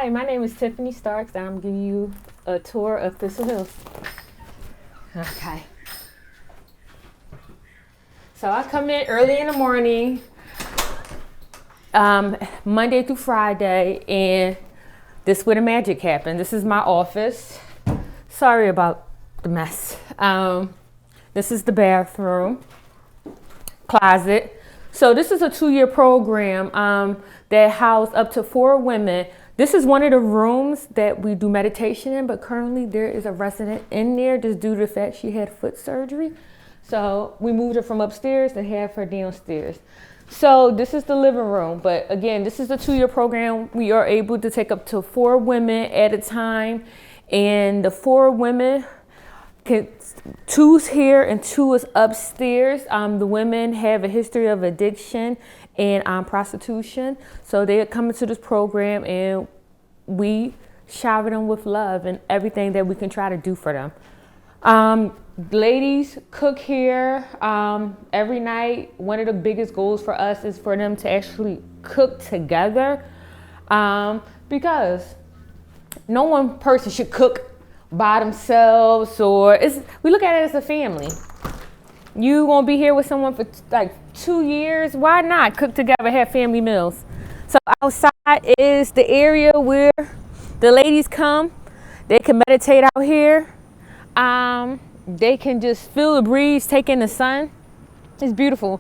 Hi, my name is Tiffany Starks, and I'm giving you a tour of Thistle Hills. Okay. So I come in early in the morning, Monday through Friday, and this is where the magic happens. This is my office. Sorry about the mess. This is the bathroom, closet. So this is a 2-year program that housed up to 4 women. This is one of the rooms that we do meditation in, but currently there is a resident in there just due to the fact she had foot surgery. So we moved her from upstairs and have her downstairs. So this is the living room, but again, this is a 2-year program. We are able to take up to 4 women at a time, and the 4 women, 2's here and 2 is upstairs. The women have a history of addiction and prostitution. So they come into this program and we shower them with love and everything that we can try to do for them. Ladies cook here every night. One of the biggest goals for us is for them to actually cook together because no one person should cook by themselves, or we look at it as a family. You gonna be here with someone for like 2 years, why not cook together, have family meals? So outside is the area where the ladies come. They can meditate out here. They can just feel the breeze, take in the sun. It's beautiful.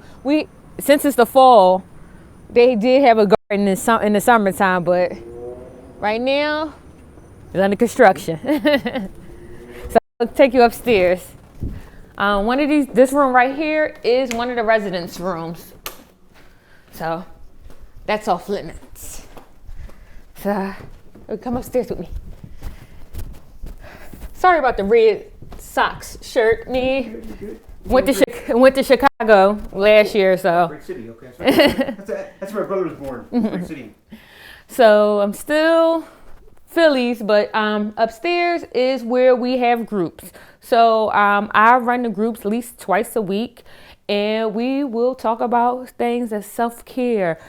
Since it's the fall, they did have a garden in the summertime, but right now it's under construction. So I'll take you upstairs. This room right here is one of the residence rooms. So that's off limits. So come upstairs with me. Sorry about the red socks shirt. Went to Chicago last year, so. Great city, okay. That's where my brother was born. Great city. So I'm still Phillies, but upstairs is where we have groups. So I run the groups at least twice a week, and we will talk about things as self-care,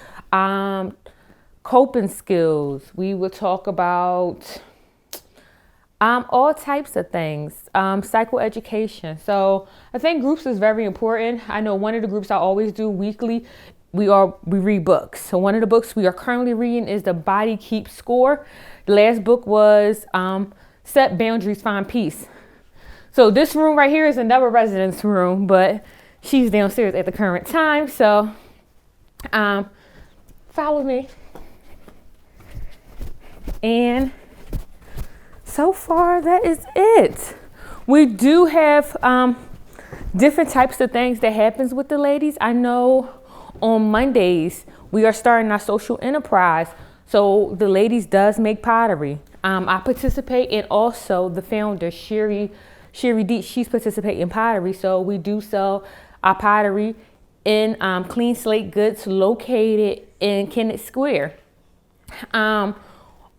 coping skills. We will talk about all types of things, psychoeducation. So I think groups is very important. I know one of the groups I always do weekly, we read books. So one of the books we are currently reading is The Body Keeps Score. The last book was Set Boundaries, Find Peace. So this room right here is another residence room, but she's downstairs at the current time. So follow me. And so far, that is it. We do have different types of things that happens with the ladies. I know on Mondays, we are starting our social enterprise. So the ladies does make pottery. I participate, and also the founder, Sherry D, she's participating in pottery. So we do sell our pottery in Clean Slate Goods located in Kennett Square.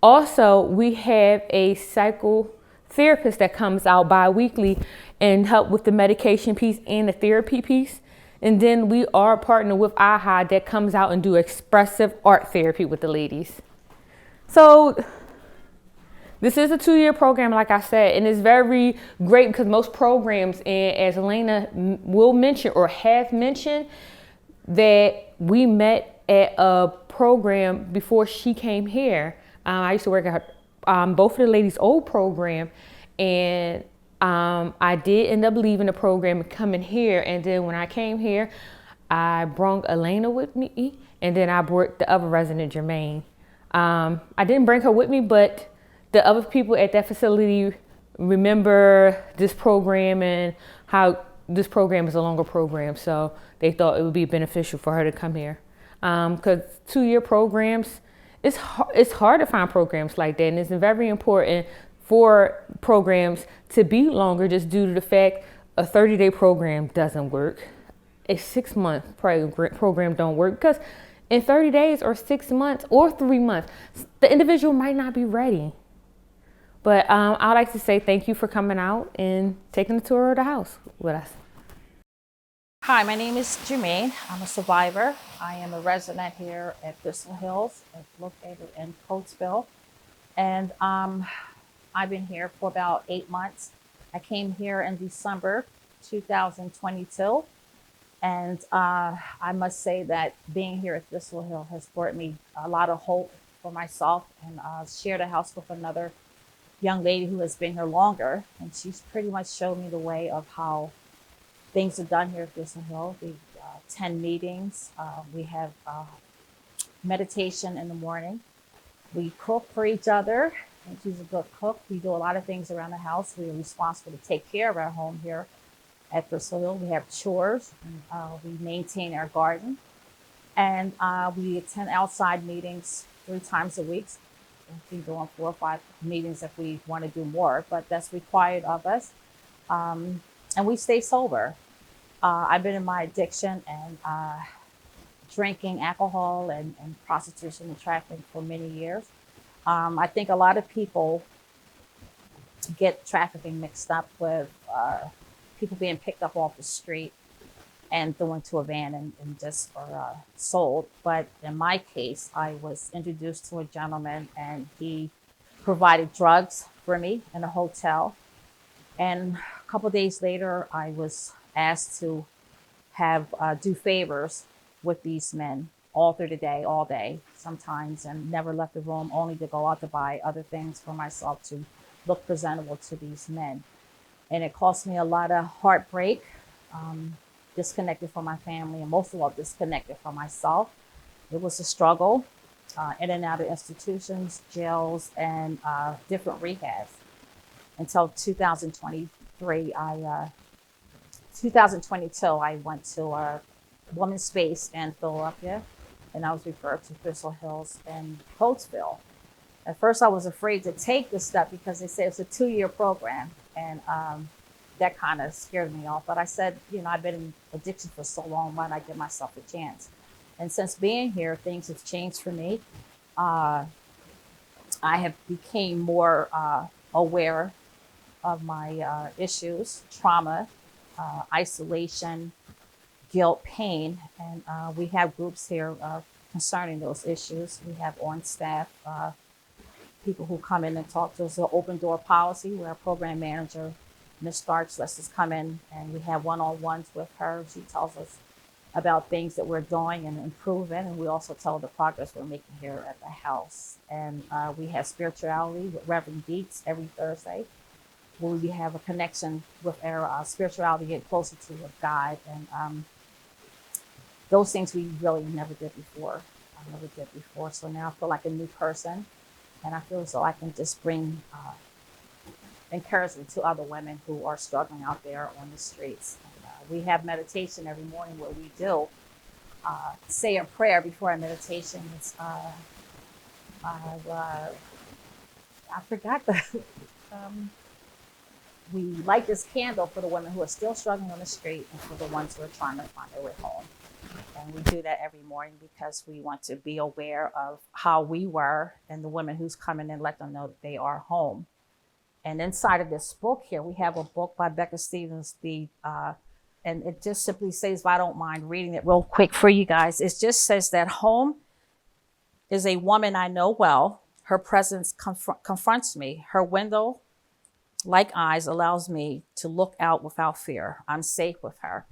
Also, we have a psychotherapist that comes out bi-weekly and help with the medication piece and the therapy piece. And then we are partnered with AHA that comes out and do expressive art therapy with the ladies. So this is a 2-year program, like I said, and it's very great because most programs, and as Elena will mention or have mentioned, that we met at a program before she came here. I used to work at both of the ladies' old program, and I did end up leaving the program and coming here. And then when I came here, I brought Elena with me, and then I brought the other resident, Jermaine. I didn't bring her with me, but the other people at that facility remember this program and how this program is a longer program, so they thought it would be beneficial for her to come here. Because 2-year programs, it's hard to find programs like that, and it's very important for programs to be longer just due to the fact a 30-day program doesn't work. A 6-month program don't work because in 30 days or 6 months or 3 months, the individual might not be ready. But I'd like to say thank you for coming out and taking the tour of the house with us. Hi, my name is Jermaine. I'm a survivor. I am a resident here at Thistle Hills, located in Coatesville. And I've been here for about 8 months. I came here in December 2022. And I must say that being here at Thistle Hill has brought me a lot of hope for myself, and shared a house with another young lady who has been here longer. And she's pretty much showed me the way of how things are done here at Thistle Hill. We attend meetings. We have meditation in the morning. We cook for each other, and she's a good cook. We do a lot of things around the house. We are responsible to take care of our home here at Thistle Hill. We have chores, and we maintain our garden, and we attend outside meetings 3 times a week. We're doing 4 or 5 meetings if we want to do more, but that's required of us. And we stay sober. I've been in my addiction and drinking alcohol and prostitution and trafficking for many years. I think a lot of people get trafficking mixed up with people being picked up off the street and thrown into a van and just sold. But in my case, I was introduced to a gentleman, and he provided drugs for me in a hotel. And a couple of days later, I was asked to have do favors with these men all through the day, all day, sometimes, and never left the room, only to go out to buy other things for myself to look presentable to these men. And it cost me a lot of heartbreak, disconnected from my family, and most of all, disconnected from myself. It was a struggle, in and out of institutions, jails, and different rehabs. Until 2023, 2022, I went to a woman's space in Philadelphia, and I was referred to Thistle Hills and Coatesville. At first, I was afraid to take this step because they said it's a 2-year program, and that kind of scared me off. But I said, I've been in addiction for so long, why not give myself a chance? And since being here, things have changed for me. I have became more aware of my issues, trauma, isolation, guilt, pain, and we have groups here concerning those issues. We have on staff people who come in and talk to us. An open door policy where our program manager, Ms. Starks, lets us come in, and we have one-on-ones with her. She tells us about things that we're doing and improving, and we also tell the progress we're making here at the house. And we have spirituality with Reverend Beats every Thursday, where we have a connection with our spirituality, get closer to with God, and those things we really never did before. I never did before. So now I feel like a new person, and I feel as though I can just bring encouragement to other women who are struggling out there on the streets. And, we have meditation every morning where we do say a prayer before our meditation. It's, I forgot the. We light this candle for the women who are still struggling on the street and for the ones who are trying to find their way home. And we do that every morning because we want to be aware of how we were and the women who's coming in, let them know that they are home. And inside of this book here, we have a book by Becca Stevens, and it just simply says, if I don't mind reading it real quick for you guys, it just says that home is a woman I know well. Her presence confronts me. Her window, like eyes, allows me to look out without fear. I'm safe with her.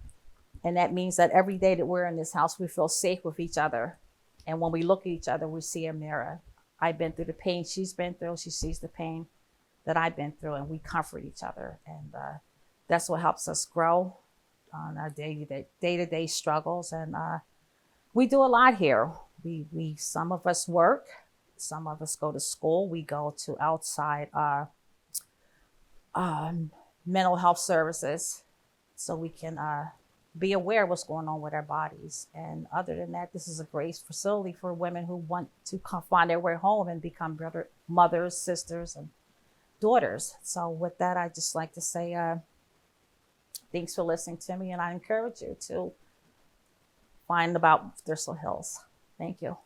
And that means that every day that we're in this house, we feel safe with each other. And when we look at each other, we see a mirror. I've been through the pain she's been through. She sees the pain that I've been through, and we comfort each other. And that's what helps us grow on our day-to-day struggles. And we do a lot here. We some of us work, some of us go to school. We go to outside mental health services so we can be aware of what's going on with our bodies. And other than that, this is a great facility for women who want to find their way home and become better mothers, sisters, and daughters. So with that, I just like to say thanks for listening to me, and I encourage you to find about Thistle Hills. Thank you.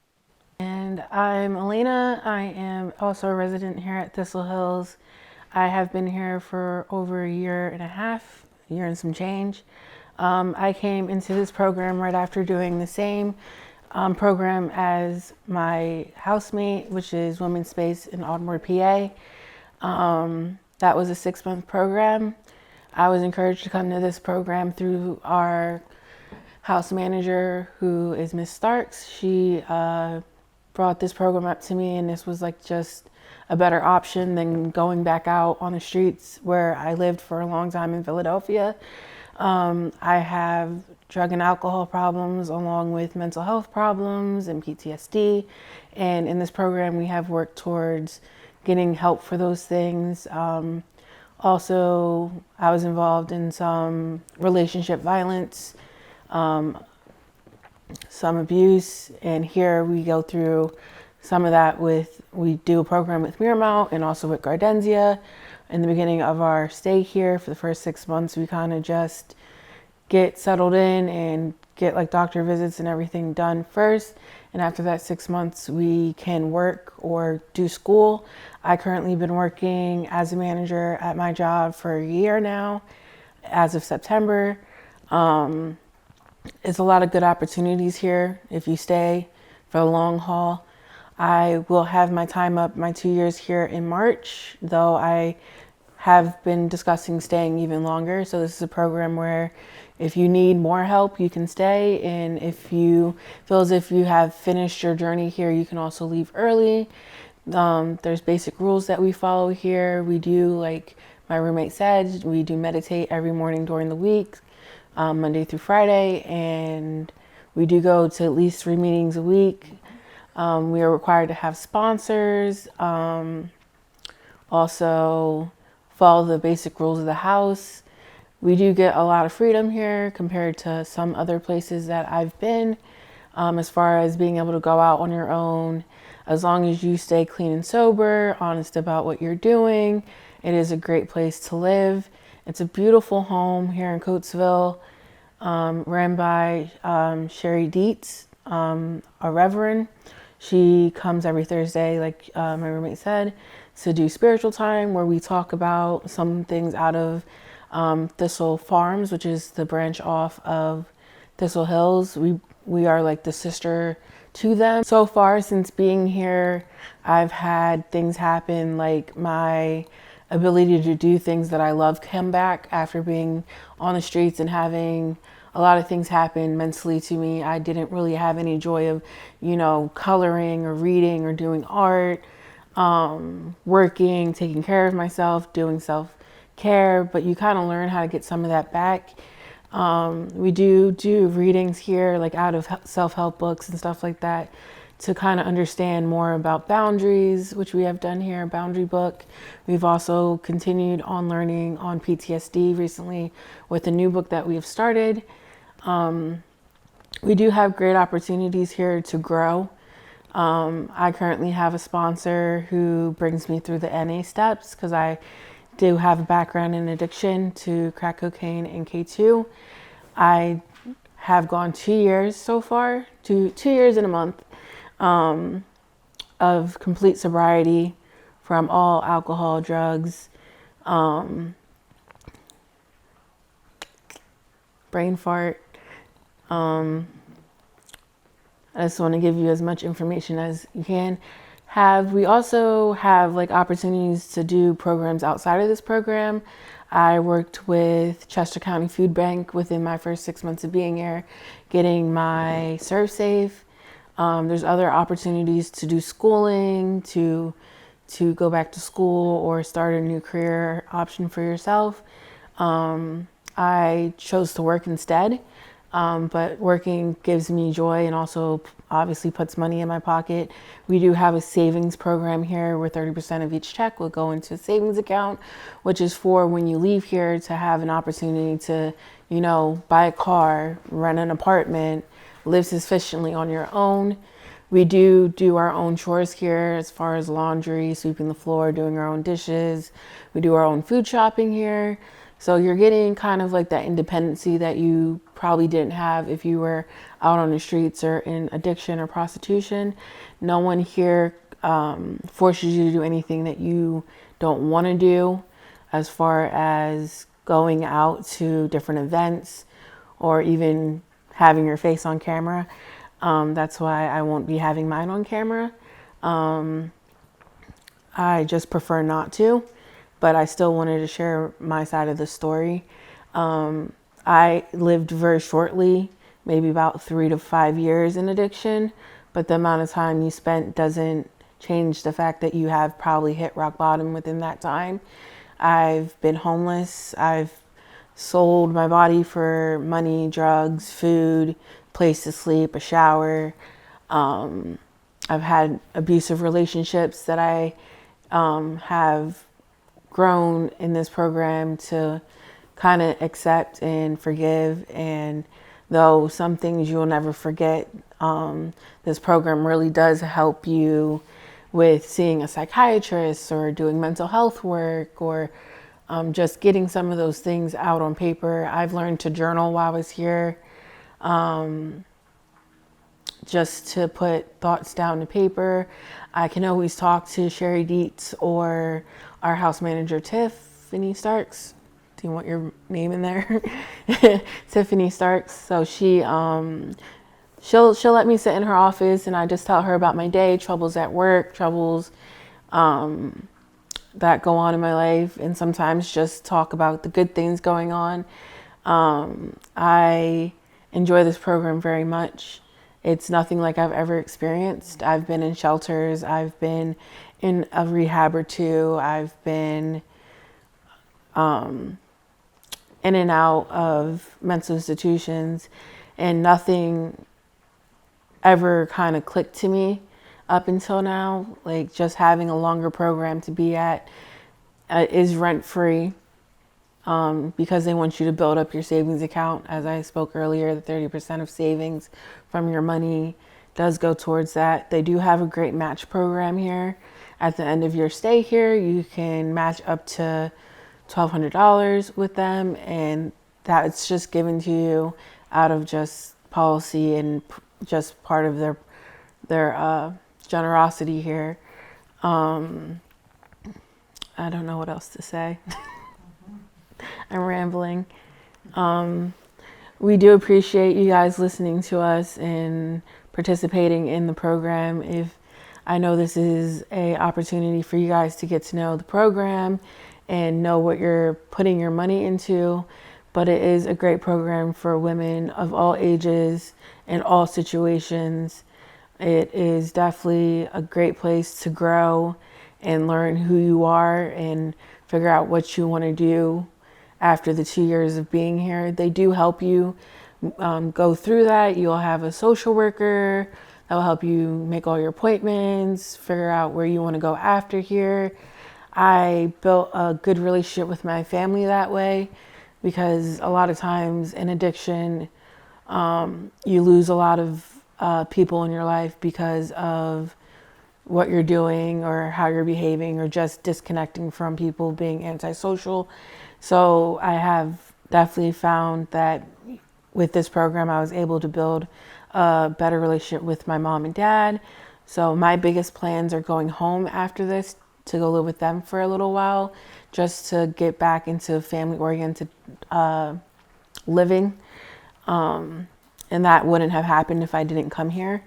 And I'm Elena. I am also a resident here at Thistle Hills. I have been here for over a year and a half, year and some change. I came into this program right after doing the same. program as my housemate, which is Women's Space in Ardmore, PA. That was a 6-month program. I was encouraged to come to this program through our house manager, who is Miss Starks. She brought this program up to me, and this was like just a better option than going back out on the streets where I lived for a long time in Philadelphia. I have drug and alcohol problems along with mental health problems and PTSD. And in this program, we have worked towards getting help for those things. Also, I was involved in some relationship violence, some abuse, and here we go through some of that we do a program with Miramount and also with Gardenzia. In the beginning of our stay here for the first 6 months, we kind of just get settled in and get like doctor visits and everything done first. And after that 6 months, we can work or do school. I currently been working as a manager at my job for a year now, as of September. It's a lot of good opportunities here if you stay for the long haul. I will have my time up, my 2 years here in March, though I have been discussing staying even longer. So this is a program where if you need more help, you can stay. And if you feel as if you have finished your journey here, you can also leave early. There's basic rules that we follow here. We do, like my roommate said, we do meditate every morning during the week, Monday through Friday. And we do go to at least 3 meetings a week. We are required to have sponsors. Also follow the basic rules of the house. We do get a lot of freedom here compared to some other places that I've been, as far as being able to go out on your own. As long as you stay clean and sober, honest about what you're doing, it is a great place to live. It's a beautiful home here in Coatesville, ran by Sherry Dietz, a reverend. She comes every Thursday, like my roommate said, to do spiritual time, where we talk about some things out of Thistle Farms, which is the branch off of Thistle Hills. We are like the sister to them. So far since being here, I've had things happen, like my ability to do things that I love come back after being on the streets and having a lot of things happen mentally to me. I didn't really have any joy of, coloring or reading or doing art, working, taking care of myself, doing self-care, but you kind of learn how to get some of that back. We do readings here, like out of self-help books and stuff like that, to kind of understand more about boundaries, which we have done here, a boundary book. We've also continued on learning on PTSD recently with a new book that we have started. We do have great opportunities here to grow. I currently have a sponsor who brings me through the NA steps, because I do have a background in addiction to crack cocaine and K2. I have gone 2 years so far, 2 years and a month, of complete sobriety from all alcohol, drugs, brain fart. I just want to give you as much information as you can have. We also have like opportunities to do programs outside of this program. I worked with Chester County Food Bank within my first 6 months of being here, getting my ServSafe. There's other opportunities to do schooling, to go back to school or start a new career option for yourself. I chose to work instead. But working gives me joy and also obviously puts money in my pocket. We do have a savings program here where 30% of each check will go into a savings account, which is for when you leave here to have an opportunity to, buy a car, rent an apartment, live sufficiently on your own. We do our own chores here, as far as laundry, sweeping the floor, doing our own dishes. We do our own food shopping here. So you're getting kind of like that independency that you probably didn't have if you were out on the streets or in addiction or prostitution. No one here forces you to do anything that you don't want to do, as far as going out to different events or even having your face on camera. That's why I won't be having mine on camera. I just prefer not to, but I still wanted to share my side of the story. I lived very shortly, maybe about 3 to 5 years in addiction, but the amount of time you spent doesn't change the fact that you have probably hit rock bottom within that time. I've been homeless. I've sold my body for money, drugs, food, place to sleep, a shower. I've had abusive relationships that I have grown in this program to kind of accept and forgive. And though some things you'll never forget, this program really does help you with seeing a psychiatrist or doing mental health work or just getting some of those things out on paper. I've learned to journal while I was here, just to put thoughts down to paper. I can always talk to Sherry Dietz or our house manager, Tiffany Starks. Do you want your name in there? Tiffany Starks. So she'll let me sit in her office and I just tell her about my day, troubles at work, troubles that go on in my life, and sometimes just talk about the good things going on. I enjoy this program very much. It's nothing like I've ever experienced. I've been in shelters. I've been in a rehab or two. I've been in and out of mental institutions, and nothing ever kind of clicked to me up until now. Like, just having a longer program to be at is rent-free, because they want you to build up your savings account. As I spoke earlier, the 30% of savings from your money does go towards that. They do have a great match program here. At the end of your stay here, you can match up to $1,200 with them, and that's just given to you out of just policy and just part of their generosity here. I don't know what else to say. I'm rambling. We do appreciate you guys listening to us and participating in the program. If I know this is an opportunity for you guys to get to know the program and know what you're putting your money into, but it is a great program for women of all ages and all situations. It is definitely a great place to grow and learn who you are and figure out what you want to do after the 2 years of being here. They do help you go through that. You'll have a social worker that will help you make all your appointments, figure out where you want to go after here. I built a good relationship with my family that way, because a lot of times in addiction, you lose a lot of people in your life because of what you're doing or how you're behaving, or just disconnecting from people, being antisocial. So I have definitely found that with this program, I was able to build a better relationship with my mom and dad. So my biggest plans are going home after this to go live with them for a little while, just to get back into family-oriented living. And that wouldn't have happened if I didn't come here.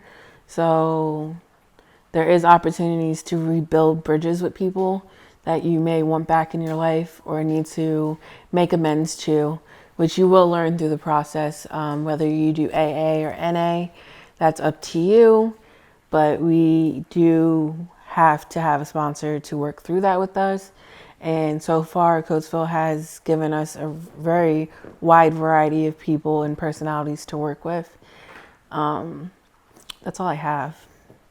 So there is opportunities to rebuild bridges with people that you may want back in your life or need to make amends to, which you will learn through the process. Whether you do AA or NA, that's up to you. But we do have to have a sponsor to work through that with us. And so far, Coatesville has given us a very wide variety of people and personalities to work with. That's all I have.